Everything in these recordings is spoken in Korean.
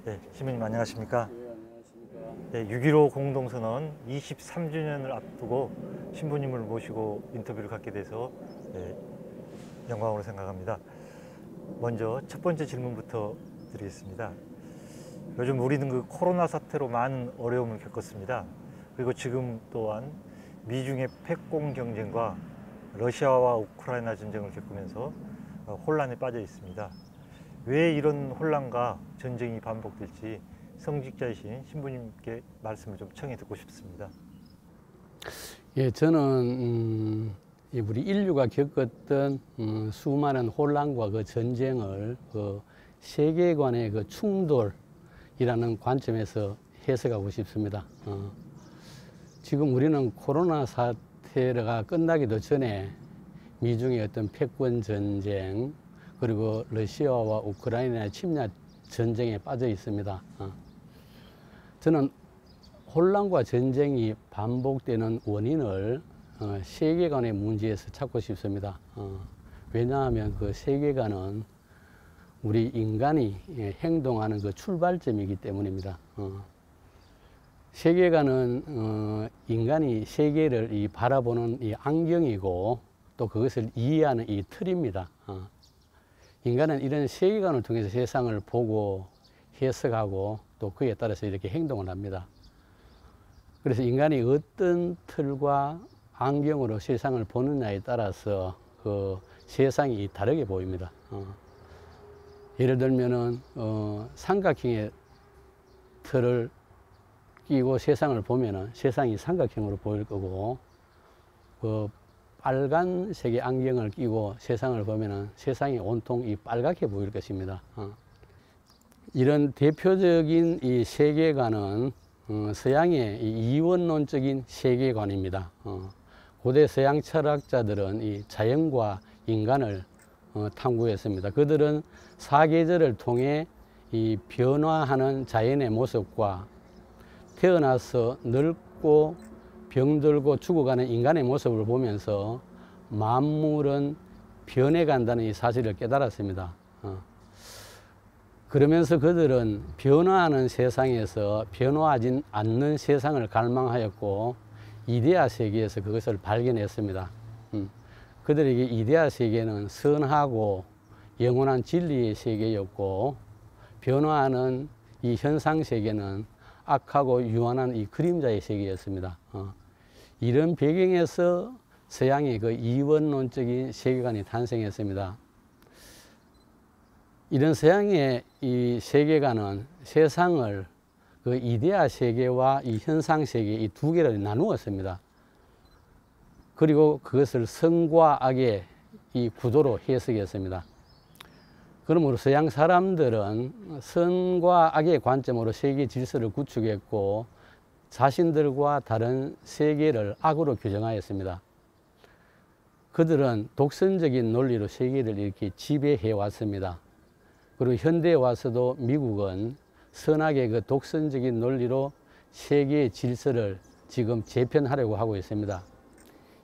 네, 신부님 안녕하십니까? 예, 안녕하십니까. 네, 6.15 공동선언 23주년을 앞두고 신부님을 모시고 인터뷰를 갖게 돼서 영광으로 생각합니다. 먼저 첫 번째 질문부터 드리겠습니다. 요즘 우리는 그 코로나 사태로 많은 어려움을 겪었습니다. 그리고 지금 또한 미중의 패권 경쟁과 러시아와 우크라이나 전쟁을 겪으면서 혼란에 빠져 있습니다. 왜 이런 혼란과 전쟁이 반복될지 성직자이신 신부님께 말씀을 좀 청해 듣고 싶습니다. 예, 저는 우리 인류가 겪었던 수많은 혼란과 그 전쟁을 그 세계관의 그 충돌이라는 관점에서 해석하고 싶습니다. 지금 우리는 코로나 사태가 끝나기도 전에 미중의 어떤 패권 전쟁, 그리고 러시아와 우크라이나의 침략 전쟁에 빠져 있습니다. 저는 혼란과 전쟁이 반복되는 원인을 세계관의 문제에서 찾고 싶습니다. 왜냐하면 그 세계관은 우리 인간이 행동하는 그 출발점이기 때문입니다. 세계관은 인간이 세계를 바라보는 이 안경이고 또 그것을 이해하는 이 틀입니다. 인간은 이런 세계관을 통해서 세상을 보고 해석하고 또 그에 따라서 이렇게 행동을 합니다. 그래서 인간이 어떤 틀과 안경으로 세상을 보느냐에 따라서 그 세상이 다르게 보입니다. 예를 들면은 삼각형의 틀을 끼고 세상을 보면은 세상이 삼각형으로 보일 거고, 빨간색의 안경을 끼고 세상을 보면은 세상이 온통 빨갛게 보일 것입니다. 이런 대표적인 이 세계관은 서양의 이원론적인 세계관입니다. 고대 서양 철학자들은 이 자연과 인간을 탐구했습니다. 그들은 사계절을 통해 이 변화하는 자연의 모습과 태어나서 늙고 병들고 죽어가는 인간의 모습을 보면서 만물은 변해간다는 이 사실을 깨달았습니다. 그러면서 그들은 변화하는 세상에서 변화하지 않는 세상을 갈망하였고 이데아 세계에서 그것을 발견했습니다. 그들에게 이데아 세계는 선하고 영원한 진리의 세계였고 변화하는 이 현상 세계는 악하고 유한한 이 그림자의 세계였습니다. 이런 배경에서 서양의 그 이원론적인 세계관이 탄생했습니다. 이런 서양의 이 세계관은 세상을 그 이데아 세계와 이 현상 세계 이 두 개를 나누었습니다. 그리고 그것을 선과 악의 이 구도로 해석했습니다. 그러므로 서양 사람들은 선과 악의 관점으로 세계 질서를 구축했고 자신들과 다른 세계를 악으로 규정하였습니다. 그들은 독선적인 논리로 세계를 이렇게 지배해 왔습니다. 그리고 현대에 와서도 미국은 선악의 그 독선적인 논리로 세계의 질서를 지금 재편하려고 하고 있습니다.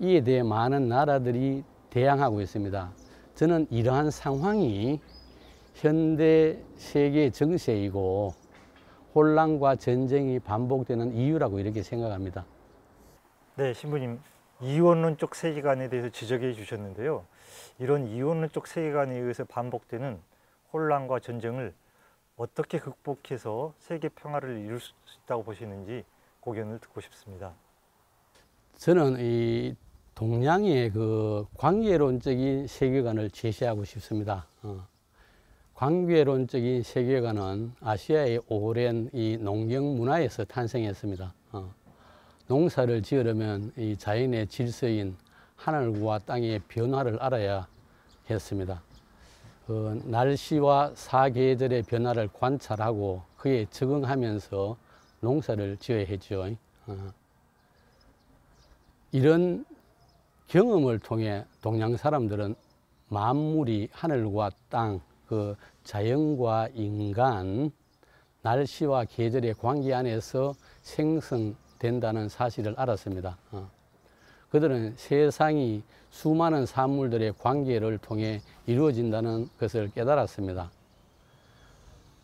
이에 대해 많은 나라들이 대항하고 있습니다. 저는 이러한 상황이 현대 세계 정세이고 혼란과 전쟁이 반복되는 이유라고 이렇게 생각합니다. 네, 신부님, 이원론적 세계관에 대해서 지적해 주셨는데요. 이런 이원론적 세계관에 의해서 반복되는 혼란과 전쟁을 어떻게 극복해서 세계 평화를 이룰 수 있다고 보시는지 고견을 듣고 싶습니다. 저는 이 동양의 그 관계론적인 세계관을 제시하고 싶습니다. 관계론적인 세계관은 아시아의 오랜 이 농경 문화에서 탄생했습니다. 농사를 지으려면 이 자연의 질서인 하늘과 땅의 변화를 알아야 했습니다. 날씨와 사계절의 변화를 관찰하고 그에 적응하면서 농사를 지어야 했죠. 이런 경험을 통해 동양 사람들은 만물이 하늘과 땅, 그 자연과 인간, 날씨와 계절의 관계 안에서 생성된다는 사실을 알았습니다. 그들은 세상이 수많은 산물들의 관계를 통해 이루어진다는 것을 깨달았습니다.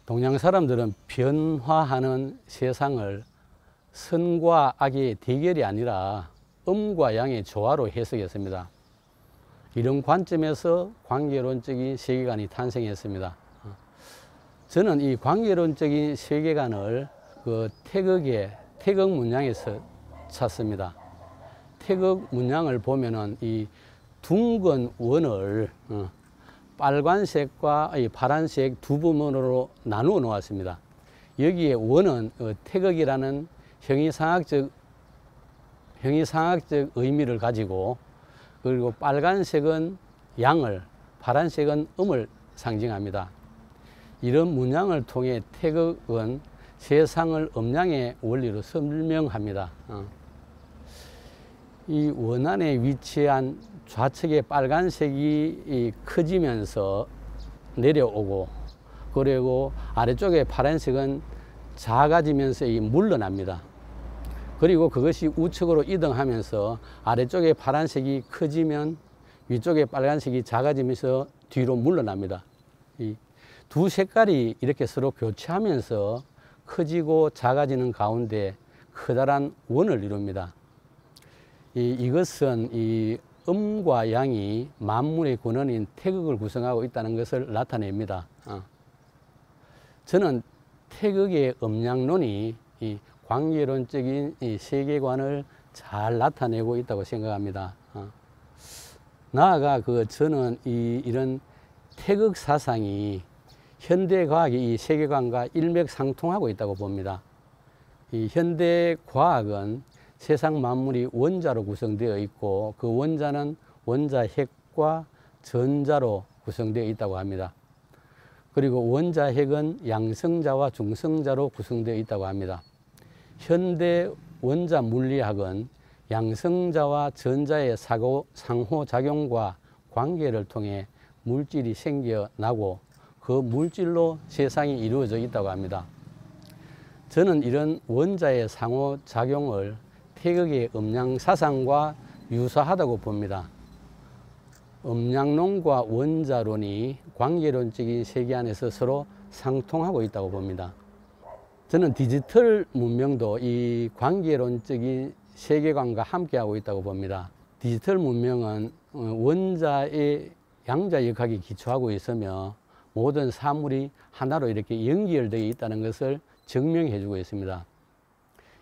동양 사람들은 변화하는 세상을 선과 악의 대결이 아니라 음과 양의 조화로 해석했습니다. 이런 관점에서 관계론적인 세계관이 탄생했습니다. 저는 이 관계론적인 세계관을 그 태극 문양에서 찾습니다. 태극 문양을 보면은 이 둥근 원을 빨간색과 이 파란색 두 부분으로 나누어 놓았습니다. 여기에 원은 태극이라는 형이상학적 의미를 가지고, 그리고 빨간색은 양을, 파란색은 음을 상징합니다. 이런 문양을 통해 태극은 세상을 음양의 원리로 설명합니다. 이 원 안에 위치한 좌측의 빨간색이 커지면서 내려오고, 그리고 아래쪽의 파란색은 작아지면서 물러납니다. 그리고 그것이 우측으로 이동하면서 아래쪽의 파란색이 커지면 위쪽의 빨간색이 작아지면서 뒤로 물러납니다. 이 두 색깔이 이렇게 서로 교차하면서 커지고 작아지는 가운데 커다란 원을 이룹니다. 이것은 이 음과 양이 만물의 근원인 태극을 구성하고 있다는 것을 나타냅니다. 저는 태극의 음양론이 이 관계론적인 이 세계관을 잘 나타내고 있다고 생각합니다. 나아가 저는 이런 태극 사상이 현대과학의 이 세계관과 일맥상통하고 있다고 봅니다. 이 현대과학은 세상 만물이 원자로 구성되어 있고, 그 원자는 원자핵과 전자로 구성되어 있다고 합니다. 그리고 원자핵은 양성자와 중성자로 구성되어 있다고 합니다. 현대 원자 물리학은 양성자와 전자의 상호작용과 관계를 통해 물질이 생겨나고 그 물질로 세상이 이루어져 있다고 합니다. 저는 이런 원자의 상호작용을 태극의 음양사상과 유사하다고 봅니다. 음양론과 원자론이 관계론적인 세계 안에서 서로 상통하고 있다고 봅니다. 저는 디지털 문명도 이 관계론적인 세계관과 함께하고 있다고 봅니다. 디지털 문명은 원자의 양자 역학에 기초하고 있으며 모든 사물이 하나로 이렇게 연결되어 있다는 것을 증명해 주고 있습니다.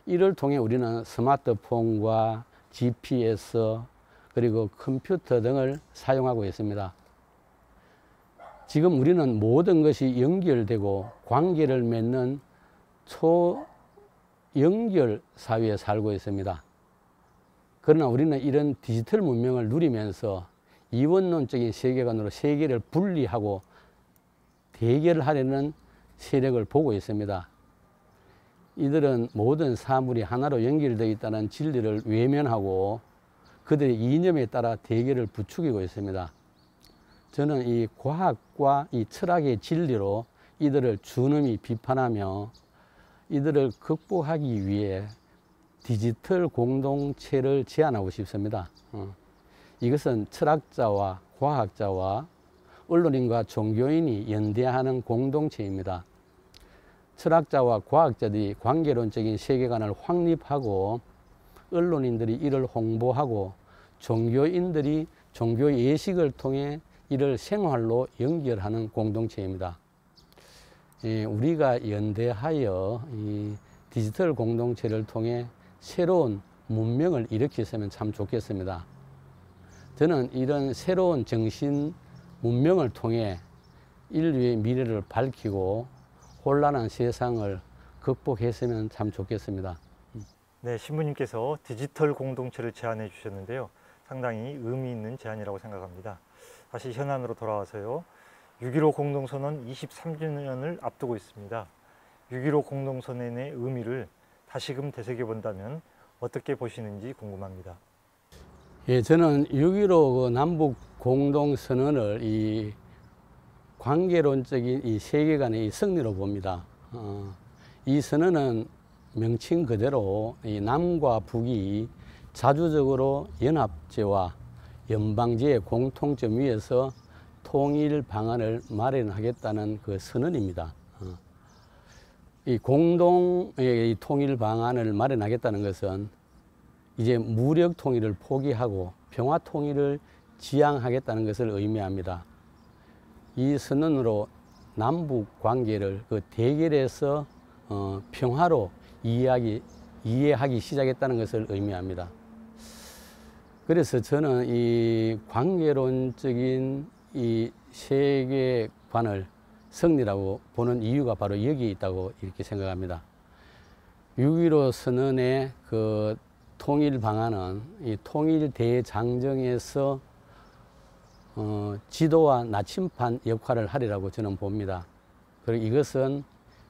이를 통해 우리는 스마트폰과 GPS 그리고 컴퓨터 등을 사용하고 있습니다. 지금 우리는 모든 것이 연결되고 관계를 맺는 초연결 사회에 살고 있습니다. 그러나 우리는 이런 디지털 문명을 누리면서 이원론적인 세계관으로 세계를 분리하고 대결하려는 세력을 보고 있습니다. 이들은 모든 사물이 하나로 연결되어 있다는 진리를 외면하고 그들의 이념에 따라 대결을 부추기고 있습니다. 저는 이 과학과 이 철학의 진리로 이들을 준엄히 비판하며 이들을 극복하기 위해 디지털 공동체를 제안하고 싶습니다. 이것은 철학자와 과학자와 언론인과 종교인이 연대하는 공동체입니다. 철학자와 과학자들이 관계론적인 세계관을 확립하고 언론인들이 이를 홍보하고 종교인들이 종교 예식을 통해 이를 생활로 연결하는 공동체입니다. 우리가 연대하여 이 디지털 공동체를 통해 새로운 문명을 일으켰으면 참 좋겠습니다. 저는 이런 새로운 정신 문명을 통해 인류의 미래를 밝히고 혼란한 세상을 극복했으면 참 좋겠습니다. 네, 신부님께서 디지털 공동체를 제안해 주셨는데요. 상당히 의미 있는 제안이라고 생각합니다. 다시 현안으로 돌아와서요. 6.15 공동선언 23주년을 앞두고 있습니다. 6.15 공동선언의 의미를 다시금 되새겨본다면 어떻게 보시는지 궁금합니다. 예, 저는 6.15 남북 공동선언을 이 관계론적인 이 세계관의 이 승리로 봅니다. 이 선언은 명칭 그대로 이 남과 북이 자주적으로 연합제와 연방제의 공통점 위에서 통일 방안을 마련하겠다는 그 선언입니다. 이 공동의 이 통일 방안을 마련하겠다는 것은 이제 무력 통일을 포기하고 평화 통일을 지향하겠다는 것을 의미합니다. 이 선언으로 남북 관계를 그 대결에서 평화로 이해하기 시작했다는 것을 의미합니다. 그래서 저는 이 관계론적인 이 세계관을 승리라고 보는 이유가 바로 여기에 있다고 이렇게 생각합니다. 6.15 선언의 그 통일 방안은 이 통일 대장정에서 지도와 나침반 역할을 하리라고 저는 봅니다. 그리고 이것은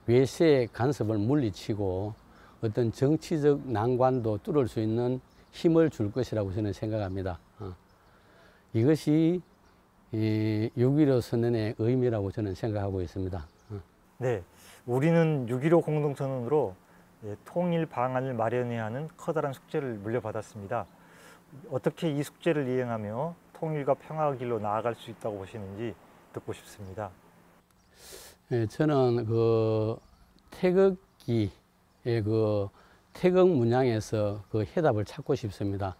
외세의 간섭을 물리치고 어떤 정치적 난관도 뚫을 수 있는 힘을 줄 것이라고 저는 생각합니다. 이것이 6.15 선언의 의미라고 저는 생각하고 있습니다. 네, 우리는 6.15 공동선언으로 통일 방안을 마련해야 하는 커다란 숙제를 물려받았습니다. 어떻게 이 숙제를 이행하며 통일과 평화 길로 나아갈 수 있다고 보시는지 듣고 싶습니다. 네, 저는 그 태극기의 그 태극 문양에서 그 해답을 찾고 싶습니다.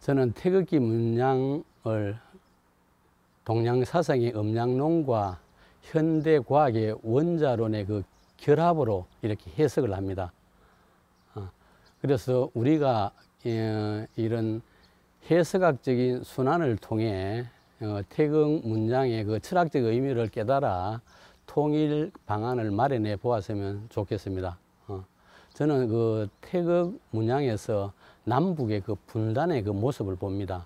저는 태극기 문양을 동양사상의 음양론과 현대과학의 원자론의 그 결합으로 이렇게 해석을 합니다. 그래서 우리가 이런 해석학적인 순환을 통해 태극 문양의 그 철학적 의미를 깨달아 통일 방안을 마련해 보았으면 좋겠습니다. 저는 그 태극 문양에서 남북의 그 분단의 그 모습을 봅니다.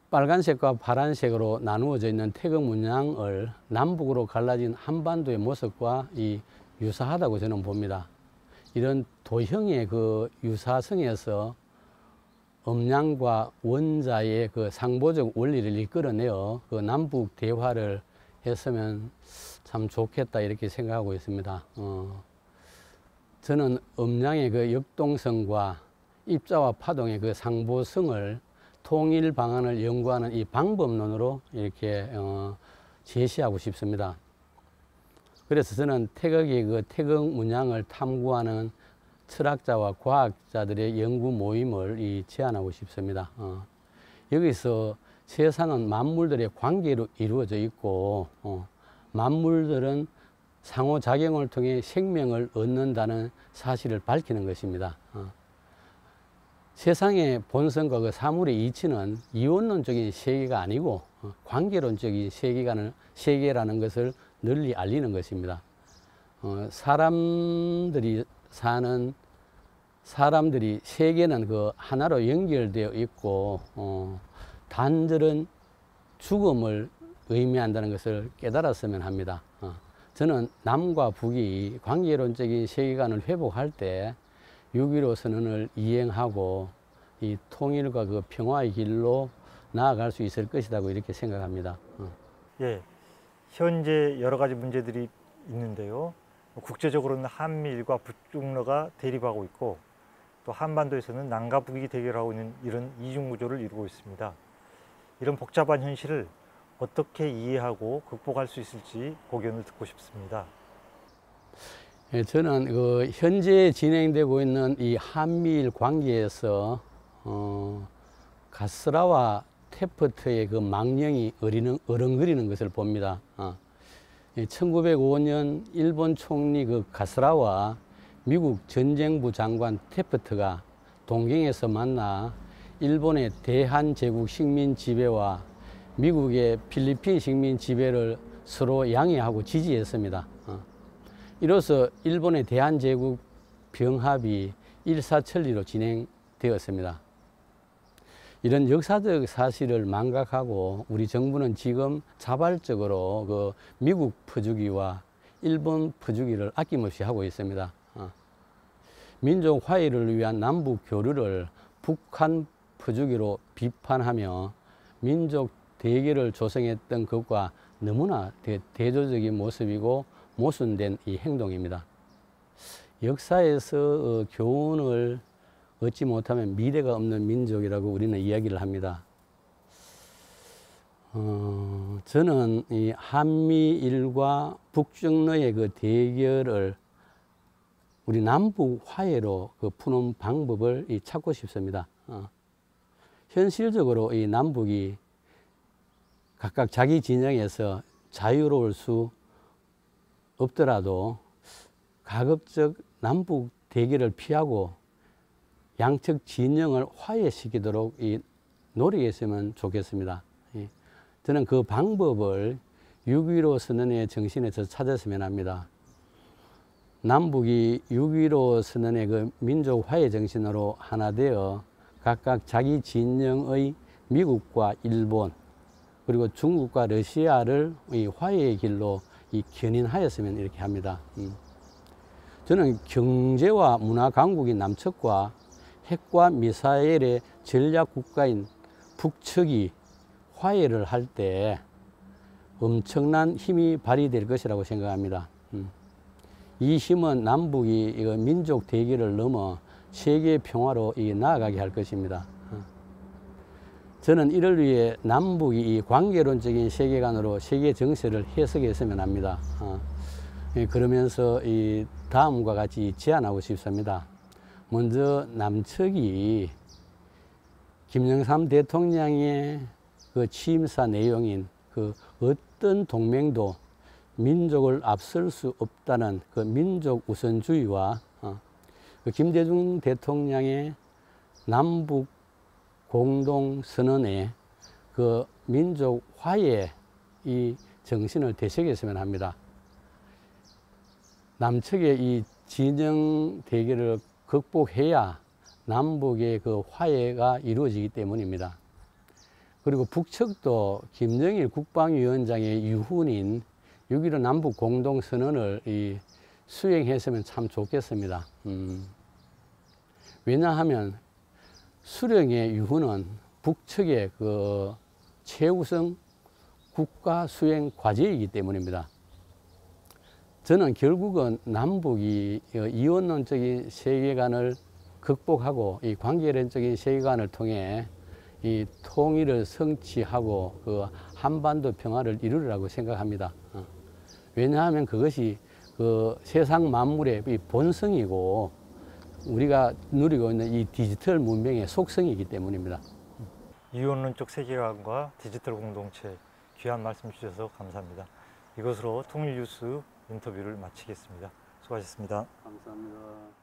빨간색과 파란색으로 나누어져 있는 태극 문양을 남북으로 갈라진 한반도의 모습과 유사하다고 저는 봅니다. 이런 도형의 그 유사성에서 음양과 원자의 그 상보적 원리를 이끌어내어 그 남북 대화를 했으면 참 좋겠다 이렇게 생각하고 있습니다. 저는 음양의 그 역동성과 입자와 파동의 그 상보성을 통일 방안을 연구하는 이 방법론으로 이렇게 제시하고 싶습니다. 그래서 저는 태극의 그 태극 문양을 탐구하는 철학자와 과학자들의 연구 모임을 제안하고 싶습니다. 여기서 세상은 만물들의 관계로 이루어져 있고 만물들은 상호작용을 통해 생명을 얻는다는 사실을 밝히는 것입니다. 세상의 본성과 그 사물의 이치는 이원론적인 세계가 아니고 관계론적인 세계라는 것을 널리 알리는 것입니다. 사람들이 세계는 그 하나로 연결되어 있고 단절은 죽음을 의미한다는 것을 깨달았으면 합니다. 저는 남과 북이 관계론적인 세계관을 회복할 때 6.15 선언을 이행하고 이 통일과 그 평화의 길로 나아갈 수 있을 것이라고 이렇게 생각합니다. 예, 현재 여러 가지 문제들이 있는데요. 국제적으로는 한미일과 북중러가 대립하고 있고 또 한반도에서는 남과 북이 대결하고 있는 이런 이중구조를 이루고 있습니다. 이런 복잡한 현실을 어떻게 이해하고 극복할 수 있을지 고견을 듣고 싶습니다. 예, 저는 그 현재 진행되고 있는 이 한미일 관계에서 가스라와 태프트의 그 망령이 어른거리는 것을 봅니다. 1905년 일본 총리 그 가스라와 미국 전쟁부 장관 태프트가 동경에서 만나 일본의 대한제국 식민 지배와 미국의 필리핀 식민 지배를 서로 양해하고 지지했습니다. 이로써 일본의 대한제국 병합이 일사천리로 진행되었습니다. 이런 역사적 사실을 망각하고 우리 정부는 지금 자발적으로 그 미국 퍼주기와 일본 퍼주기를 아낌없이 하고 있습니다. 민족 화해를 위한 남북 교류를 북한 퍼주기로 비판하며 민족 대결을 조성했던 것과 너무나 대조적인 모습이고 모순된 이 행동입니다. 역사에서 교훈을 얻지 못하면 미래가 없는 민족이라고 우리는 이야기를 합니다. 저는 이 한미일과 북중러의 그 대결을 우리 남북 화해로 그 푸는 방법을 찾고 싶습니다. 현실적으로 이 남북이 각각 자기 진영에서 자유로울 수 없더라도 가급적 남북 대결을 피하고 양측 진영을 화해시키도록 노력했으면 좋겠습니다. 저는 그 방법을 6.15 선언의 정신에서 찾았으면 합니다. 남북이 6.15 선언의 그 민족 화해 정신으로 하나 되어 각각 자기 진영의 미국과 일본 그리고 중국과 러시아를 이 화해의 길로 견인하였으면 이렇게 합니다. 저는 경제와 문화 강국인 남측과 핵과 미사일의 전략 국가인 북측이 화해를 할 때 엄청난 힘이 발휘될 것이라고 생각합니다. 이 힘은 남북이 민족 대결을 넘어 세계 평화로 나아가게 할 것입니다. 저는 이를 위해 남북이 이 관계론적인 세계관으로 세계 정세를 해석했으면 합니다. 그러면서 이 다음과 같이 제안하고 싶습니다. 먼저 남측이 김영삼 대통령의 그 취임사 내용인 그 어떤 동맹도 민족을 앞설 수 없다는 그 민족 우선주의와 그 김대중 대통령의 남북 공동선언에 그 민족 화해 이 정신을 되새겼으면 합니다. 남측의 이 진영 대결을 극복해야 남북의 그 화해가 이루어지기 때문입니다. 그리고 북측도 김정일 국방위원장의 유훈인 6.15 남북 공동선언을 수행했으면 참 좋겠습니다. 왜냐하면 수령의 유훈은 북측의 그 최우선 국가 수행 과제이기 때문입니다. 저는 결국은 남북이 이원론적인 세계관을 극복하고 이 관계론적인 세계관을 통해 이 통일을 성취하고 그 한반도 평화를 이루리라고 생각합니다. 왜냐하면 그것이 그 세상 만물의 이 본성이고 우리가 누리고 있는 이 디지털 문명의 속성이기 때문입니다. 이원론적 세계관과 디지털 공동체 귀한 말씀 주셔서 감사합니다. 이것으로 통일뉴스 인터뷰를 마치겠습니다. 수고하셨습니다. 감사합니다.